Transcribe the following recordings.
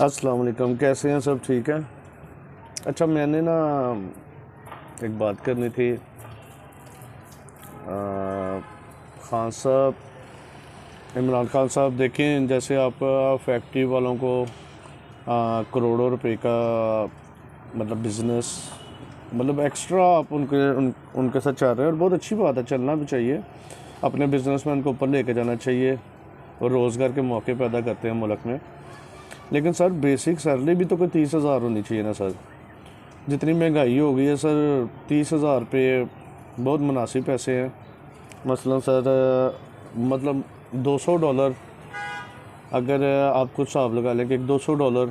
अस्सलाम वालेकुम, कैसे हैं? सब ठीक है। अच्छा, मैंने ना एक बात करनी थी। खान साहब, इमरान खान साहब, देखें जैसे आप फैक्ट्री वालों को करोड़ों रुपए का मतलब बिज़नेस मतलब एक्स्ट्रा आप उनके साथ चल रहे हैं, और बहुत अच्छी बात है, चलना भी चाहिए। अपने बिजनेसमैन को ऊपर लेके जाना चाहिए और रोज़गार के मौके पैदा करते हैं मुल्क में। लेकिन सर, बेसिक सैलरी भी तो कोई 30,000 होनी चाहिए ना सर। जितनी महंगाई हो गई है सर, 30,000 रुपये बहुत मुनासिब पैसे हैं। मसलन सर, मतलब $200, अगर आप कुछ हिसाब लगा लें कि $200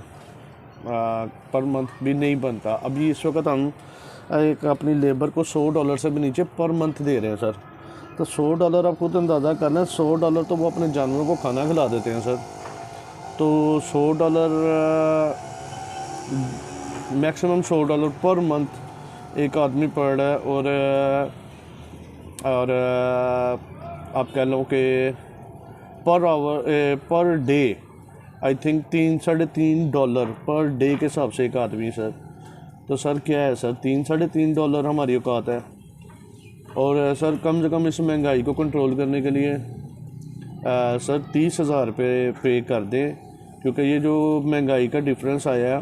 पर मंथ भी नहीं बनता। अभी इस वक्त हम एक अपनी लेबर को $100 से भी नीचे पर मंथ दे रहे हैं सर। तो $100 आप खुद अंदाज़ा कर लें, $100 तो वो अपने जानवरों को खाना खिला देते हैं सर। तो $100, मैक्सिमम $100 पर मंथ एक आदमी पड़ रहा है। और आप कह लो कि per hour per day I think $3-3.5 per day के हिसाब से एक आदमी सर। तो सर क्या है सर, $3-3.5 हमारी औकात है। और सर कम से कम इस महंगाई को कंट्रोल करने के लिए सर 30,000 रुपये पे कर दें, क्योंकि ये जो महंगाई का डिफरेंस आया है,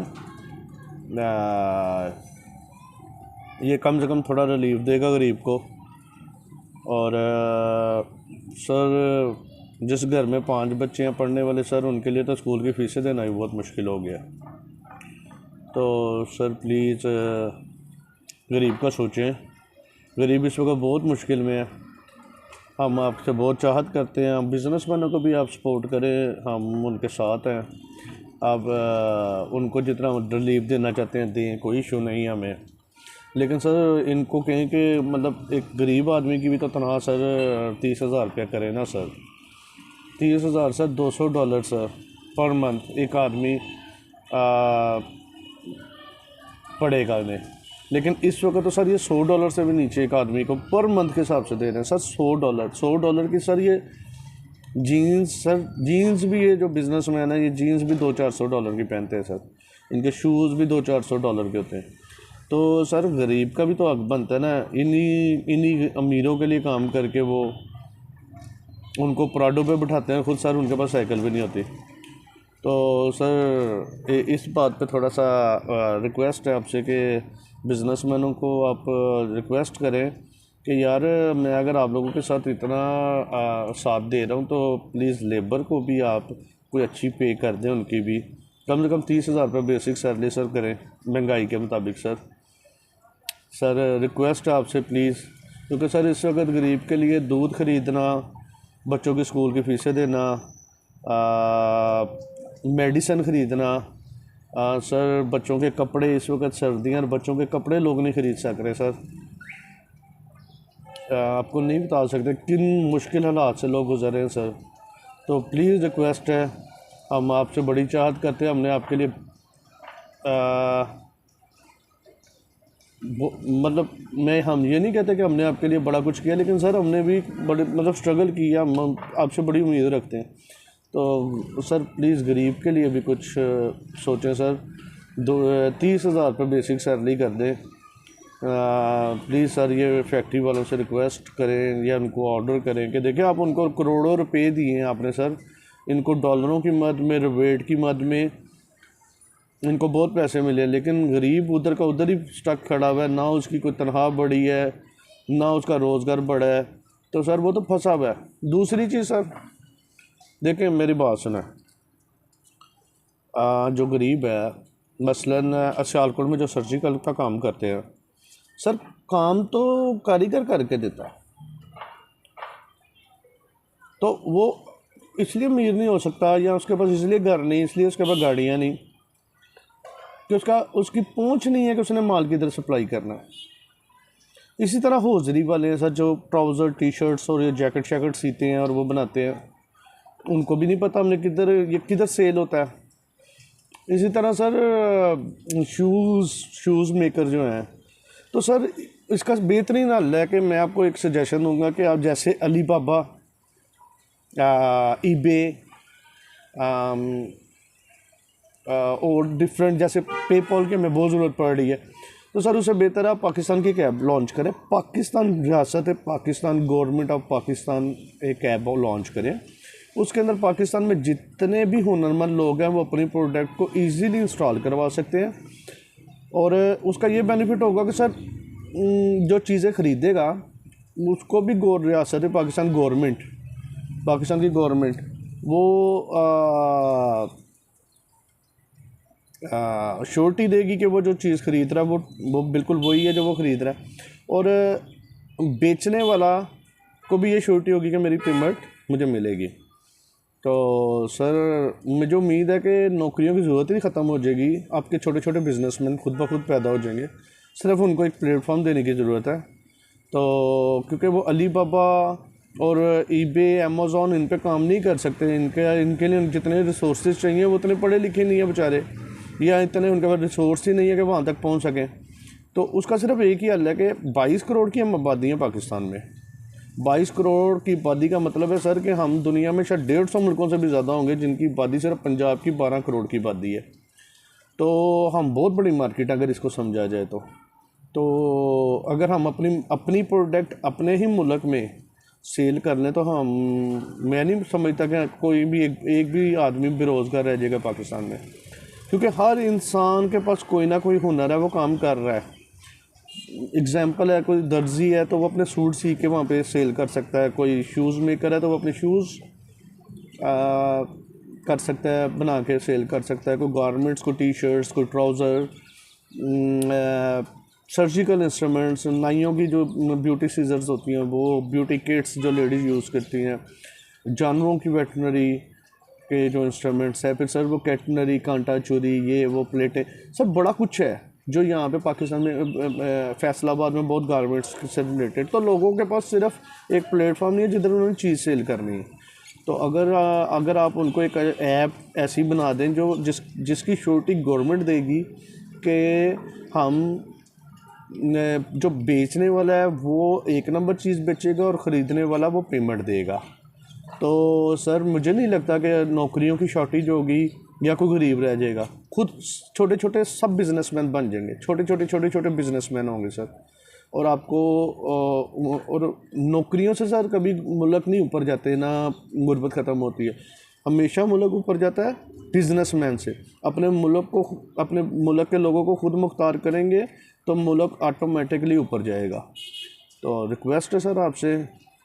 ये कम से कम थोड़ा रिलीफ देगा गरीब को। और सर, जिस घर में 5 बच्चे हैं पढ़ने वाले सर, उनके लिए तो स्कूल की फ़ीसें देना भी बहुत मुश्किल हो गया। तो सर प्लीज़ गरीब का सोचें। गरीब इस वक्त बहुत मुश्किल में है। हम आपसे बहुत चाहत करते हैं, हम बिज़नेसमैनों को भी आप सपोर्ट करें, हम उनके साथ हैं। आप उनको जितना रिलीफ देना चाहते हैं दें, कोई इशू नहीं हमें। लेकिन सर इनको कहें कि मतलब एक गरीब आदमी की भी तो तनख्वाह सर 30,000 रुपया करे ना sir. 30,000 sir, $200 sir per month एक आदमी पड़ेगा इन्हें। लेकिन इस वक्त तो सर ये $100 से भी नीचे एक आदमी को पर मंथ के हिसाब से दे रहे हैं सर। $100 की सर ये जीन्स भी, ये जो बिजनेसमैन है ये जीन्स भी $200-400 की पहनते हैं सर। इनके शूज़ भी $200-400 के होते हैं। तो सर गरीब का भी तो हक बनता है ना। इन्हीं अमीरों के लिए काम करके वो उनको प्राडो पे बिठाते हैं खुद सर, उनके पास साइकिल भी नहीं होती। तो सर इस बात पे थोड़ा सा रिक्वेस्ट है आपसे कि बिज़नेसमैनों को आप रिक्वेस्ट करें कि यार, मैं अगर आप लोगों के साथ इतना साथ दे रहा हूँ तो प्लीज़ लेबर को भी आप कोई अच्छी पे कर दें, उनकी भी कम से कम 30,000 रुपये बेसिक सैलरी सर करें महंगाई के मुताबिक सर। सर रिक्वेस्ट है आपसे प्लीज़, क्योंकि सर इस वक्त गरीब के लिए दूध ख़रीदना, बच्चों की स्कूल की फ़ीसें देना, मेडिसन ख़रीदना, सर बच्चों के कपड़े, इस वक्त सर्दियाँ और बच्चों के कपड़े लोग नहीं ख़रीद सक रहे सर। आपको नहीं बता सकते किन मुश्किल हालात से लोग गुजर रहे हैं सर। तो प्लीज़ रिक्वेस्ट है, हम आपसे बड़ी चाहत करते हैं। हमने आपके लिए मतलब हम ये नहीं कहते कि हमने आपके लिए बड़ा कुछ किया, लेकिन सर हमने भी बड़े मतलब स्ट्रगल किया। हम आपसे बड़ी उम्मीद रखते हैं। तो सर प्लीज़ गरीब के लिए भी कुछ सोचें सर। 30,000 रुपये बेसिक सैलरी कर दें प्लीज़ सर। ये फैक्ट्री वालों से रिक्वेस्ट करें या उनको ऑर्डर करें कि देखिए, आप उनको करोड़ों रुपए दिए हैं आपने सर, इनको डॉलरों की मद में, रिबेट की मद में इनको बहुत पैसे मिले, लेकिन गरीब उधर का उधर ही स्टक खड़ा हुआ है। ना उसकी कोई तनख्वाह बढ़ी है, ना उसका रोज़गार बढ़ा है। तो सर वो तो फंसा हुआ है। दूसरी चीज़ सर, देखिए मेरी बात सुना, जो गरीब है मसलन सियालकोट में जो सर्जिकल का काम करते हैं सर, काम तो कारीगर करके देता है। तो वो इसलिए अमीर नहीं हो सकता, या उसके पास इसलिए घर नहीं, इसलिए उसके पास गाड़ियाँ नहीं कि उसकी पहुंच नहीं है कि उसने माल किधर सप्लाई करना है। इसी तरह हौजरी वाले हैं सर, जो ट्राउज़र, टी शर्ट्स और ये जैकेट शैकेट सीते हैं और वो बनाते हैं, उनको भी नहीं पता हमने ये किधर सेल होता है। इसी तरह सर शूज़ मेकर जो हैं, तो सर इसका बेहतरीन हल है कि मैं आपको एक सजेशन दूंगा कि आप जैसे अली बाबा, ईबे, और डिफरेंट जैसे पेपॉल की हमें बहुत ज़रूरत पड़ रही है, तो सर उससे बेहतर है आप पाकिस्तान की कैब लॉन्च करें। पाकिस्तान रियासत है, पाकिस्तान गवर्नमेंट ऑफ पाकिस्तान एक ऐप लॉन्च करें, उसके अंदर पाकिस्तान में जितने भी हुनरमंद लोग हैं वो अपनी प्रोडक्ट को ईजीली इंस्टॉल करवा सकते हैं। और उसका ये बेनिफिट होगा कि सर जो चीज़ें ख़रीदेगा उसको भी रियासत है पाकिस्तान गवर्नमेंट, पाकिस्तान की गवर्नमेंट वो श्योरिटी देगी कि वो जो चीज़ ख़रीद रहा है वो बिल्कुल वही है जो वो ख़रीद रहा है। और बेचने वाला को भी ये श्योरिटी होगी कि मेरी पेमेंट मुझे मिलेगी। तो सर मुझे उम्मीद है कि नौकरियों की ज़रूरत ही ख़त्म हो जाएगी, आपके छोटे छोटे बिजनेसमैन खुद ब खुद पैदा हो जाएंगे, सिर्फ उनको एक प्लेटफॉर्म देने की ज़रूरत है। तो क्योंकि वो अली बाबा और ईबे अमेज़ॉन इन पे काम नहीं कर सकते, इनके लिए जितने रिसोर्सेज चाहिए वो उतने पढ़े लिखे नहीं है बेचारे, या इतने उनके पास रिसोर्स ही नहीं है कि वहाँ तक पहुँच सकें। तो उसका सिर्फ एक ही हल है कि 22 करोड़ की हम आबादी है पाकिस्तान में। 22 करोड़ की आबादी का मतलब है सर कि हम दुनिया में शायद 150 मुल्कों से भी ज़्यादा होंगे जिनकी आबादी सिर्फ पंजाब की 12 करोड़ की आबादी है। तो हम बहुत बड़ी मार्केट अगर इसको समझा जाए तो अगर हम अपनी प्रोडक्ट अपने ही मुल्क में सेल कर लें तो मैं नहीं समझता कि कोई भी एक भी आदमी बेरोज़गार रह जाएगा पाकिस्तान में, क्योंकि हर इंसान के पास कोई ना कोई हुनर है, वो काम कर रहा है। एग्जाम्पल है, कोई दर्जी है तो वो अपने सूट सी के वहाँ पे सेल कर सकता है, कोई शूज़ मेकर है तो वो अपने शूज़ कर सकता है, बना के सेल कर सकता है, कोई गारमेंट्स, कोई टी शर्ट्स, कोई ट्राउज़र, सर्जिकल इंस्ट्रूमेंट्स, नाइयों की जो ब्यूटी सीजर्स होती हैं वो, ब्यूटी किट्स जो लेडीज़ यूज़ करती हैं, जानवरों की वेटनरी के जो इंस्ट्रूमेंट्स है, फिर सर वो कैटनरी, कांटा चूरी, ये वो प्लेटें, सब बड़ा कुछ है जो यहाँ पे पाकिस्तान में फैसलाबाद में बहुत गारमेंट्स से रिलेटेड। तो लोगों के पास सिर्फ एक प्लेटफॉर्म नहीं है जिधर उन्होंने चीज़ सेल करनी है। तो अगर आप उनको एक ऐप ऐसी बना दें जिसकी श्योरिटी गवर्नमेंट देगी कि हम जो बेचने वाला है वो एक नंबर चीज़ बेचेगा और ख़रीदने वाला वो पेमेंट देगा, तो सर मुझे नहीं लगता कि नौकरियों की शॉर्टेज होगी या कोई गरीब रह जाएगा। खुद छोटे छोटे सब बिजनेसमैन बन जाएंगे, छोटे छोटे बिजनेसमैन होंगे सर। और आपको और नौकरियों से सर कभी मुल्क नहीं ऊपर जाते, ना गुर्बत ख़त्म होती है, हमेशा मुल्क ऊपर जाता है बिजनेसमैन से। अपने मुल्क के लोगों को खुद मुख्तार करेंगे तो मुल्क ऑटोमेटिकली ऊपर जाएगा। तो रिक्वेस्ट है सर आपसे,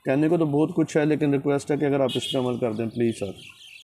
कहने को तो बहुत कुछ है लेकिन रिक्वेस्ट है कि अगर आप इस पर अमल कर दें प्लीज़ सर।